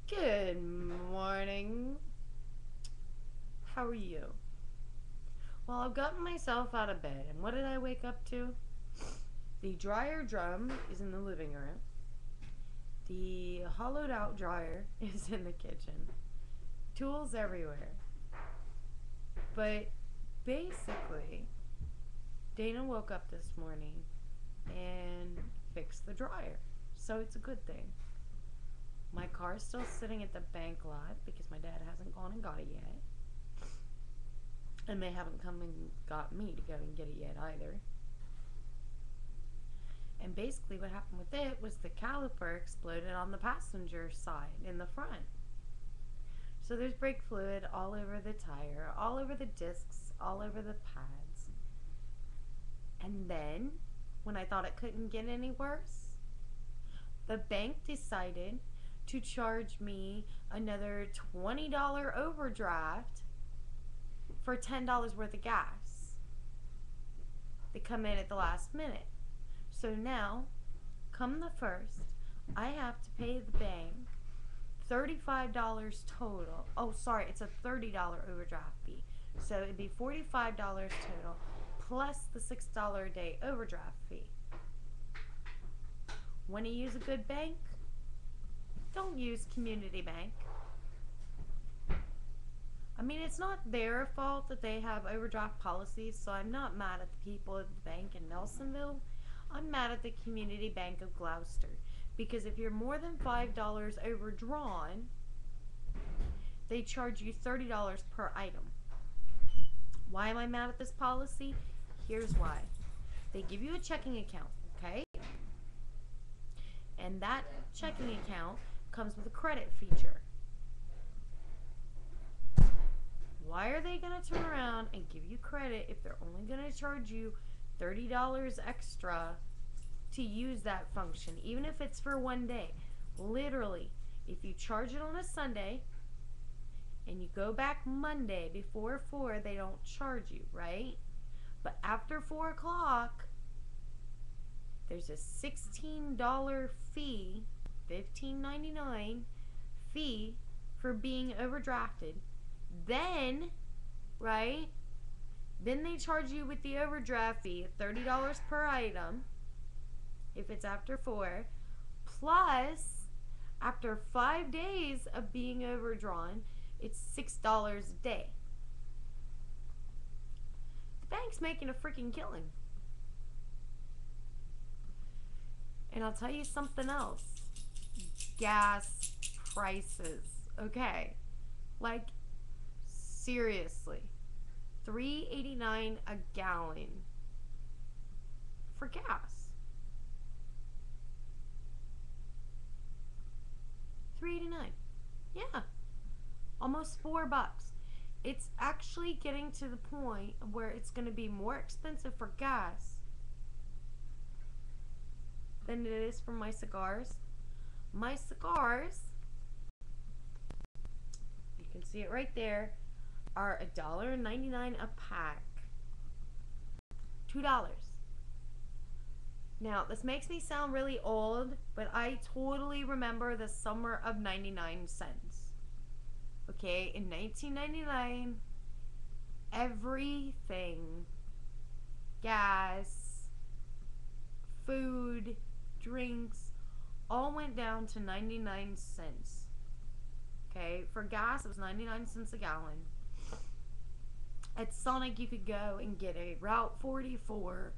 Good morning. How are you? Well, I've gotten myself out of bed, and what did I wake up to? The dryer drum is in the living room. The hollowed out dryer is in the kitchen. Tools everywhere. But basically, Dana woke up this morning and fixed the dryer. So it's a good thing. My car's still sitting at the bank lot because my dad hasn't gone and got it yet. And they haven't come and got me to go and get it yet either. And basically what happened with it was the caliper exploded on the passenger side in the front. So there's brake fluid all over the tire, all over the discs, all over the pads. And then, when I thought it couldn't get any worse, the bank decided to charge me another $20 overdraft for $10 worth of gas. They come in at the last minute. So now, come the first, I have to pay the bank $35 total. Oh, sorry, it's a $30 overdraft fee. So it'd be $45 total plus the $6 a day overdraft fee. Want to use a good bank? Don't use Community Bank. I mean, it's not their fault that they have overdraft policies, so I'm not mad at the people at the bank in Nelsonville. I'm mad at the Community Bank of Gloucester. Because if you're more than $5 overdrawn, they charge you $30 per item. Why am I mad at this policy? Here's why. They give you a checking account, okay? And that checking account comes with a credit feature. Why are they going to turn around and give you credit if they're only going to charge you $30 extra to use that function, even if it's for one day? Literally, if you charge it on a Sunday and you go back Monday before 4, they don't charge you, right? But after 4 o'clock, there's a $16 fee, $15.99 fee for being overdrafted. Then, right, then they charge you with the overdraft fee of $30 per item if it's after 4, plus after 5 days of being overdrawn, it's $6 a day. The bank's making a freaking killing. And I'll tell you something else. Gas prices, okay? Like, seriously. $3.89 a gallon for gas. $3.89. Yeah. Almost $4. It's actually getting to the point where it's going to be more expensive for gas than it is for my cigars. My cigars, you can see it right there, are $1.99 a pack. $2. Now, this makes me sound really old, but I totally remember the summer of 99 cents. Okay, in 1999, everything, gas, food, drinks, all went down to 99 cents. Okay, for gas, it was 99 cents a gallon. At Sonic, you could go and get a Route 44,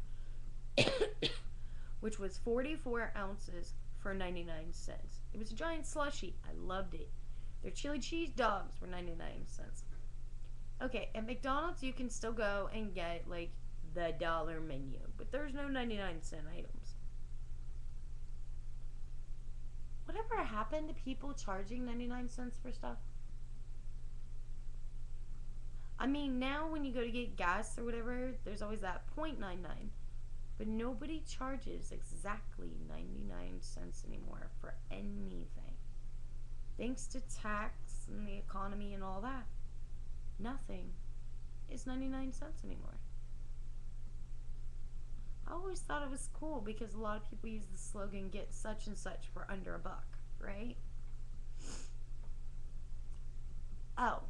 which was 44 ounces for 99 cents. It was a giant slushie. I loved it. Their chili cheese dogs were 99 cents. Okay, at McDonald's, you can still go and get, like, the dollar menu, but there's no 99-cent items. Whatever happened to people charging 99 cents for stuff? I mean, now when you go to get gas or whatever, there's always that .99. But nobody charges exactly 99 cents anymore for anything. Thanks to tax and the economy and all that, nothing is 99 cents anymore. I always thought it was cool because a lot of people use the slogan, get such and such for under $1, right? Oh,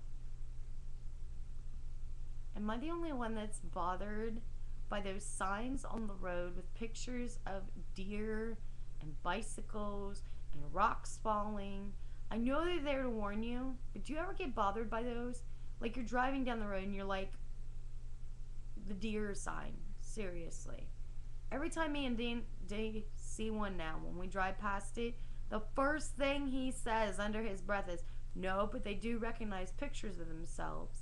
am I the only one that's bothered by those signs on the road with pictures of deer and bicycles and rocks falling? I know they're there to warn you, but do you ever get bothered by those? Like you're driving down the road and you're like, the deer sign. Seriously. Every time me and Dave see one now, when we drive past it, the first thing he says under his breath is, no, but they do recognize pictures of themselves.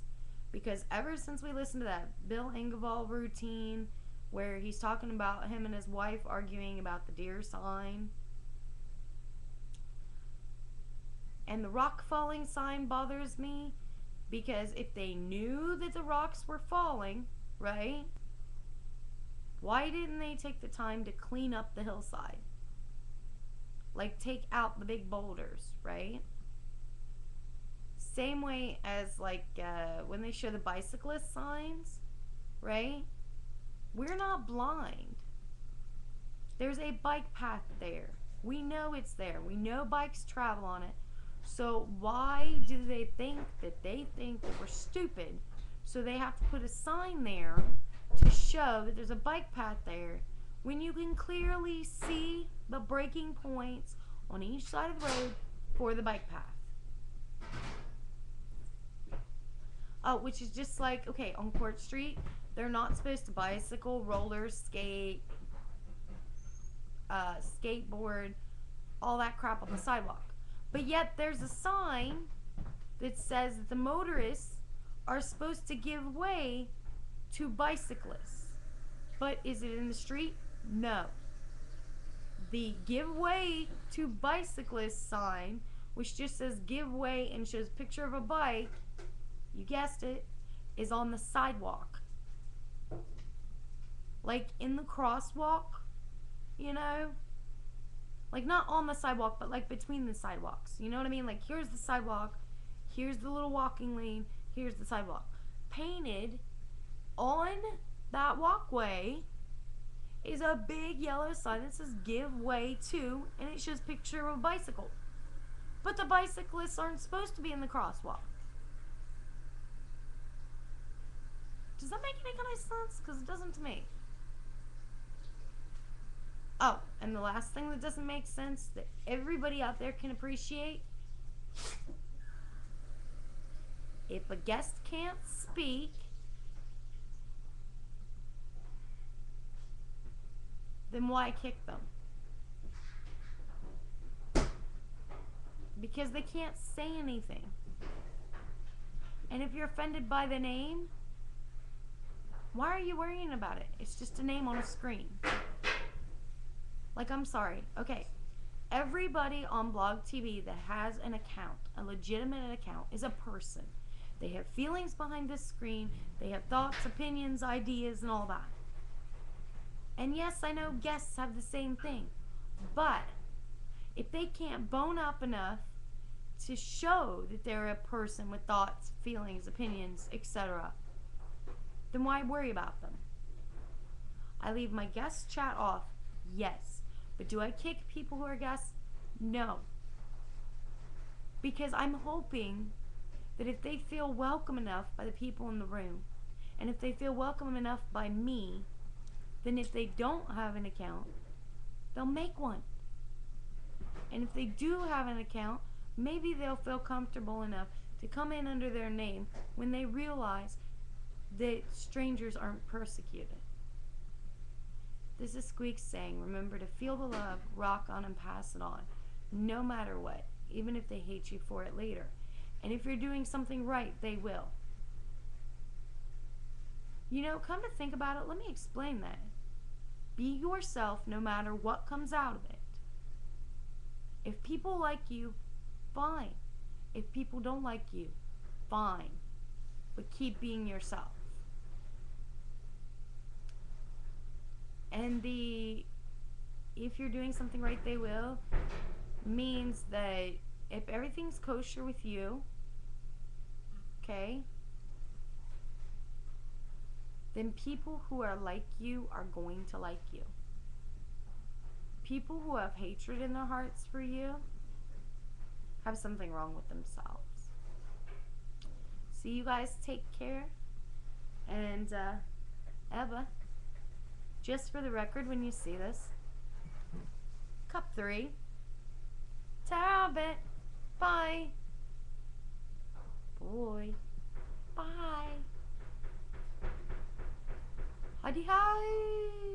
Because ever since we listened to that Bill Engvall routine where he's talking about him and his wife arguing about the deer sign, and the rock falling sign bothers me because if they knew that the rocks were falling, right? Why didn't they take the time to clean up the hillside? Like take out the big boulders, right? Same way as like when they show the bicyclist signs, right? We're not blind. There's a bike path there. We know it's there. We know bikes travel on it. So why do they think that we're stupid? So they have to put a sign there to show that there's a bike path there when you can clearly see the breaking points on each side of the road for the bike path. Which is just like, okay, on Court Street, they're not supposed to bicycle, roller, skate, skateboard, all that crap on the sidewalk. But yet there's a sign that says that the motorists are supposed to give way to bicyclists. But is it in the street? No. The give way to bicyclists sign, which just says give way and shows a picture of a bike, you guessed it, is on the sidewalk. Like in the crosswalk, you know? Like not on the sidewalk, but like between the sidewalks. You know what I mean? Like here's the sidewalk, here's the little walking lane, here's the sidewalk. Painted on that walkway is a big yellow sign that says give way to, and it shows a picture of a bicycle. But the bicyclists aren't supposed to be in the crosswalk. Does that make any kind of sense? Because it doesn't to me. Oh, and the last thing that doesn't make sense that everybody out there can appreciate, if a guest can't speak, then why kick them? Because they can't say anything. And if you're offended by the name, why are you worrying about it? It's just a name on a screen. Like, I'm sorry. Okay. Everybody on Blog TV that has an account, a legitimate account, is a person. They have feelings behind this screen. They have thoughts, opinions, ideas, and all that. And yes, I know guests have the same thing. But if they can't bone up enough to show that they're a person with thoughts, feelings, opinions, etc., then why worry about them? I leave my guest chat off, yes. But do I kick people who are guests? No. Because I'm hoping that if they feel welcome enough by the people in the room, and if they feel welcome enough by me, then if they don't have an account, they'll make one. And if they do have an account, maybe they'll feel comfortable enough to come in under their name when they realize that strangers aren't persecuted. This is Squeak saying, remember to feel the love, rock on, and pass it on, no matter what, even if they hate you for it later. And if you're doing something right, they will. You know, come to think about it, let me explain that. Be yourself no matter what comes out of it. If people like you, fine. If people don't like you, fine. But keep being yourself. And if you're doing something right, they will, means that if everything's kosher with you, okay, then people who are like you are going to like you. People who have hatred in their hearts for you have something wrong with themselves. So you guys take care. And Eva, just for the record, when you see this, cup 3. Talbot. Bye. Boy. Bye. Huddy hi.